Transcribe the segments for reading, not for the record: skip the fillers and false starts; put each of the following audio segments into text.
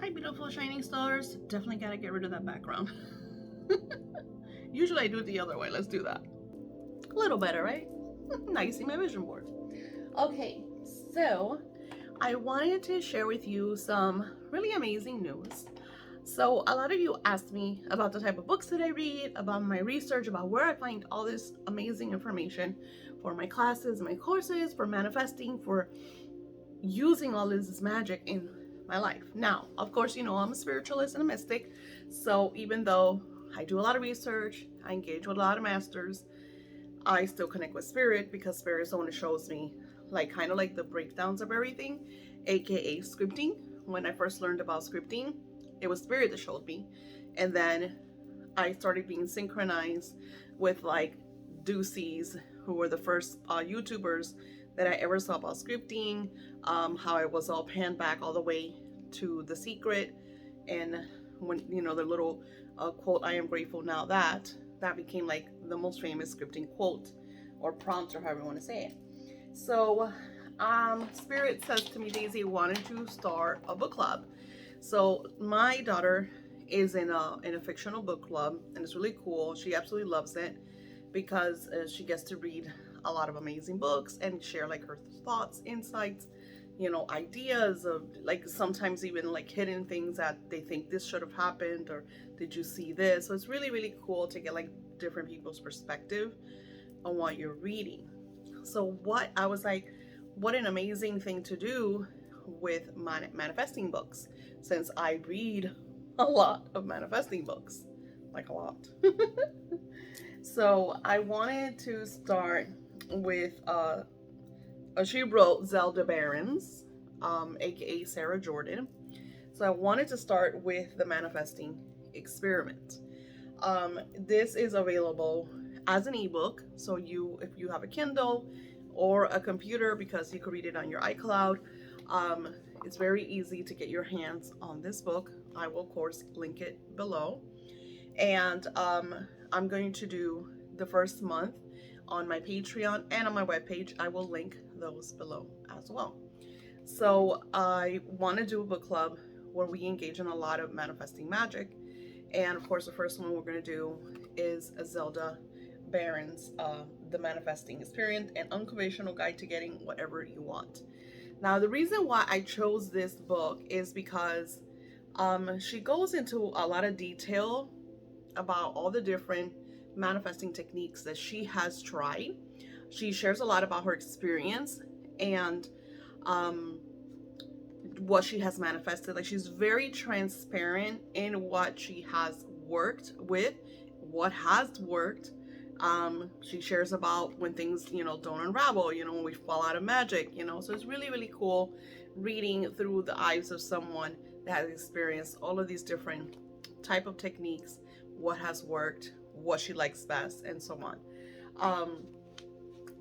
Hi, beautiful shining stars. Definitely gotta get rid of that background. Usually I do it the other way. Let's do that. A little better, right? Now you see my vision board. Okay, so I wanted to share with you some really amazing news. So a lot of you asked me about the type of books that I read, about my research, about where I find all this amazing information for my classes, my courses, for manifesting, for using all this magic in my life. Now, of course, you know I'm a spiritualist and a mystic, so even though I do a lot of research, I engage with a lot of masters, I still connect with spirit because spirit is the one that shows me, like, kind of like the breakdowns of everything, aka scripting. When I first learned about scripting, it was spirit that showed me, and then I started being synchronized with like Doocies, who were the first YouTubers that I ever saw about scripting, how I was all panned back all the way to The Secret, and when you know the little quote, "I am grateful now that became like the most famous scripting quote or prompt or however you want to say it. So Spirit says to me, Daisy, wanted to start a book club. So my daughter is in a fictional book club, and it's really cool. She absolutely loves it because she gets to read a lot of amazing books and share like her thoughts, insights, you know, ideas of like sometimes even like hidden things that they think this should have happened or did you see this. So it's really, really cool to get like different people's perspective on what you're reading. So what I was like, what an amazing thing to do with manifesting books, since I read a lot of manifesting books, like a lot. So I wanted to start with she wrote Zelda Barons, aka Sarah Jordan. So I wanted to start with the manifesting experiment. This is available as an ebook. So if you have a Kindle or a computer, because you can read it on your iCloud, it's very easy to get your hands on this book. I will of course link it below. And I'm going to do the first month on my Patreon and on my webpage. I will link those below as well. So I want to do a book club where we engage in a lot of manifesting magic. And of course, the first one we're going to do is a Zelda Barron's The Manifesting Experience, an unconventional guide to getting whatever you want. Now, the reason why I chose this book is because she goes into a lot of detail about all the different manifesting techniques that she has tried. She shares a lot about her experience and what she has manifested. Like, she's very transparent in what she has worked with, what has worked. She shares about when things, you know, don't unravel, you know, when we fall out of magic, you know. So it's really, really cool reading through the eyes of someone that has experienced all of these different type of techniques, what has worked, what she likes best, and so on.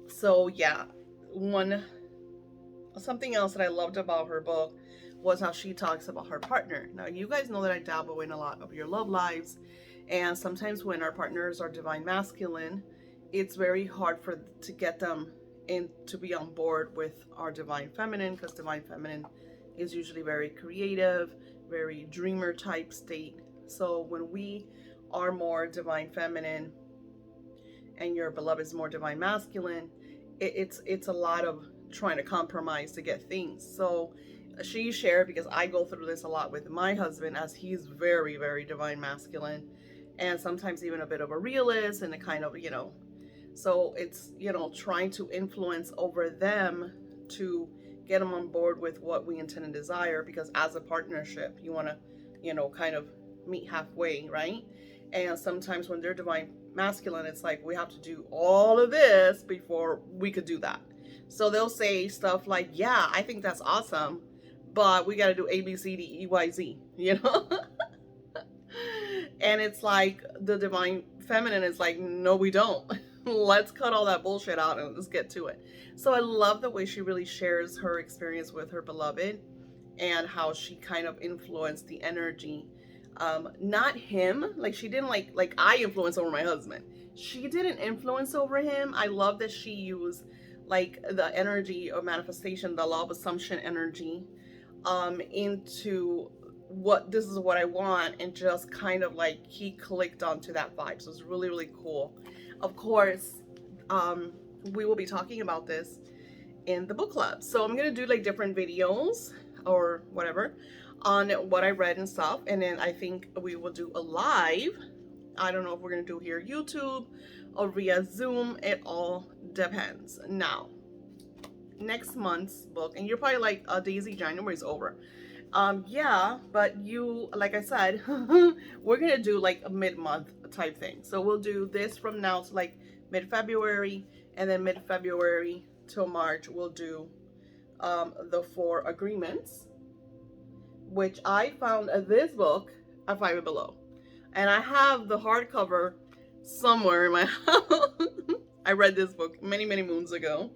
So yeah, something else that I loved about her book was how she talks about her partner. Now, you guys know that I dabble in a lot of your love lives, and sometimes when our partners are divine masculine, it's very hard to get them in to be on board with our divine feminine, because divine feminine is usually very creative, very dreamer type state. So when we are more divine feminine and your beloved is more divine masculine, it's a lot of trying to compromise to get things. So she shared, because I go through this a lot with my husband, as he's very, very divine masculine and sometimes even a bit of a realist and a kind of, you know, so it's, you know, trying to influence over them to get them on board with what we intend and desire, because as a partnership you want to, you know, kind of meet halfway, right? And sometimes when they're divine masculine, it's like we have to do all of this before we could do that. So they'll say stuff like, yeah, I think that's awesome, but we got to do A, B, C, D, E, Y, Z, you know? And it's like the divine feminine is like, no, we don't. Let's cut all that bullshit out and let's get to it. So I love the way she really shares her experience with her beloved and how she kind of influenced the energy. Not him, like she didn't like I influence over my husband. She didn't influence over him. I love that she used like the energy of manifestation, the law of assumption energy, into this is what I want, and just kind of like he clicked onto that vibe. So it's really, really cool. Of course, we will be talking about this in the book club. So I'm gonna do like different videos or whatever on what I read and stuff, and then I think we will do a live. I don't know if we're gonna do here YouTube or via Zoom. It all depends. Now, next month's book, and you're probably like, Daisy, January's over. Yeah, but you, like I said, we're gonna do like a mid-month type thing. So we'll do this from now to like mid-February, and then mid-February till March we'll do the 4 agreements, which I found this book at Five and Below, and I have the hardcover somewhere in my house. I read this book many, many moons ago,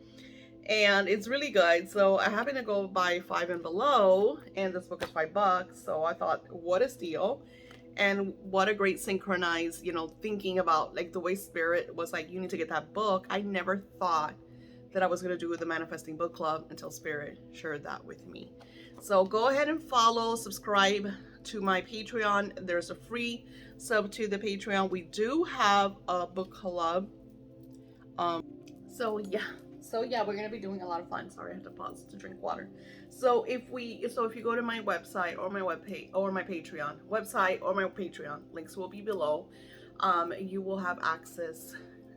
and it's really good. So I happened to go buy Five and Below, and this book is $5. So I thought, what a steal. And what a great synchronized, thinking about like the way Spirit was like, you need to get that book. I never thought that I was going to do the Manifesting Book Club until Spirit shared that with me. So go ahead and follow, subscribe to my Patreon. There's a free sub to the Patreon. We do have a book club. So yeah, we're gonna be doing a lot of fun. Sorry, I had to pause to drink water. So if you go to my website or my webpage or my Patreon website or my Patreon, links will be below. You will have access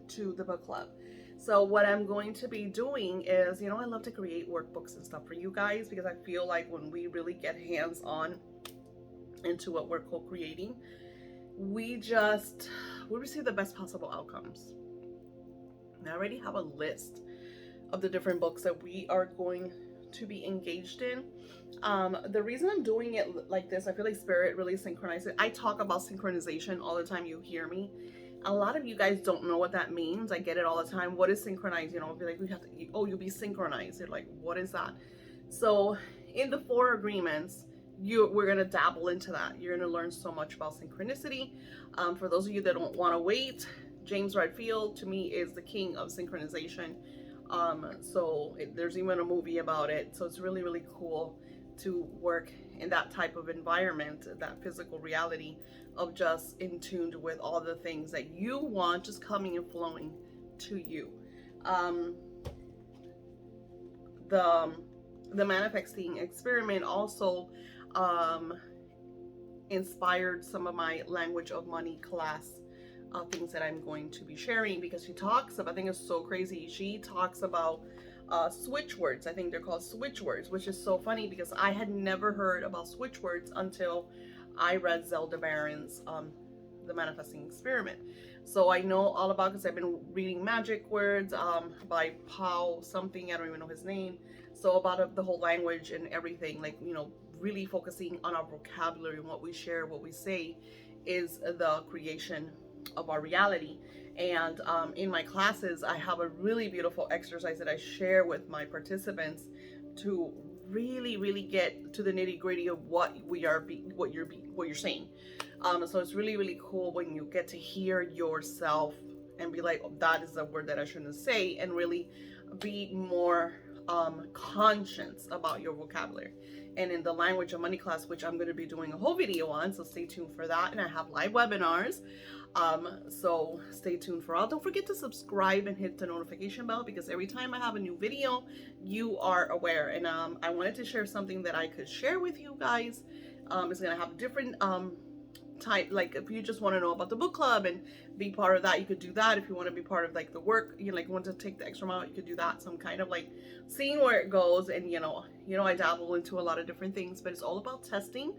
to the book club. So what I'm going to be doing is, I love to create workbooks and stuff for you guys, because I feel like when we really get hands-on into what we're co-creating, we receive the best possible outcomes. I already have a list of the different books that we are going to be engaged in. The reason I'm doing it like this, I feel like Spirit really synchronized it. I talk about synchronization all the time. You hear me. A lot of you guys don't know what that means. I get it all the time. What is synchronized? I'll be like, we have to, you'll be synchronized. You're like, what is that? So in the 4 agreements, we're going to dabble into that. You're going to learn so much about synchronicity. For those of you that don't want to wait, James Redfield, to me, is the king of synchronization. There's even a movie about it. So it's really, really cool to work in that type of environment, that physical reality of just in tune with all the things that you want, just coming and flowing to you. The manifesting experiment also inspired some of my language of money class things that I'm going to be sharing, because she talks about, I think it's so crazy, she talks about switch words. I think they're called switch words, which is so funny because I had never heard about switch words until I read Zelda Barron's The Manifesting Experiment. So I know all about, because I've been reading magic words by Paul something, I don't even know his name. So about the whole language and everything, like, really focusing on our vocabulary and what we share, what we say is the creation of our reality. And in my classes, I have a really beautiful exercise that I share with my participants to really, really get to the nitty gritty of what you're saying. So it's really, really cool when you get to hear yourself and be like, oh, that is a word that I shouldn't say, and really be more conscious about your vocabulary. And in the language of money class, which I'm going to be doing a whole video on, so stay tuned for that. And I have live webinars, so stay tuned for all. Don't forget to subscribe and hit the notification bell, because every time I have a new video, you are aware. And I wanted to share something that I could share with you guys. It's going to have different type, like if you just want to know about the book club and be part of that, you could do that. If you want to be part of like the work, want to take the extra mile, you could do that. So I'm kind of like seeing where it goes, and I dabble into a lot of different things, but it's all about testing,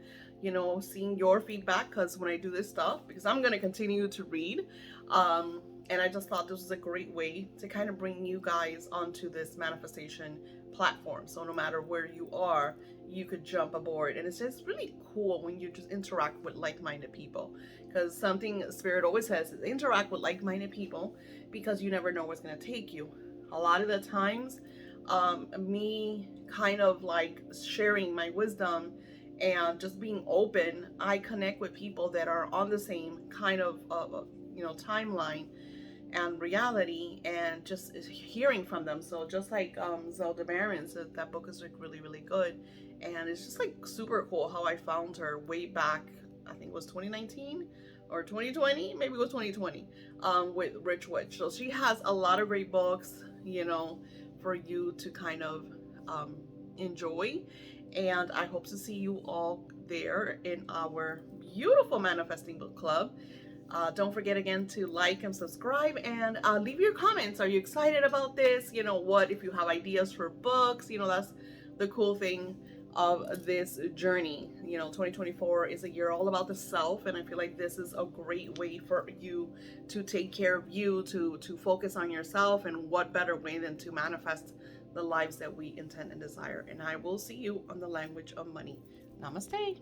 seeing your feedback, because when I do this stuff, because I'm going to continue to read, and I just thought this was a great way to kind of bring you guys onto this manifestation platform. So no matter where you are, you could jump aboard. And it's just really cool when you just interact with like-minded people, because something Spirit always says is interact with like-minded people, because you never know where it's going to take you. A lot of the times, me kind of like sharing my wisdom and just being open, I connect with people that are on the same kind of timeline, and reality, and just hearing from them. So just like Zelda Barron said, that book is like really, really good. And it's just like super cool how I found her way back, I think it was 2019 or 2020, maybe it was 2020, with Rich Witch. So she has a lot of great books, for you to kind of enjoy. And I hope to see you all there in our beautiful Manifesting Book Club. Don't forget again to like and subscribe, and leave your comments. Are you excited about this? What if you have ideas for books? That's the cool thing of this journey. 2024 is a year all about the self, and I feel like this is a great way for you to take care of you, to focus on yourself, and what better way than to manifest the lives that we intend and desire. And I will see you on the language of money. Namaste.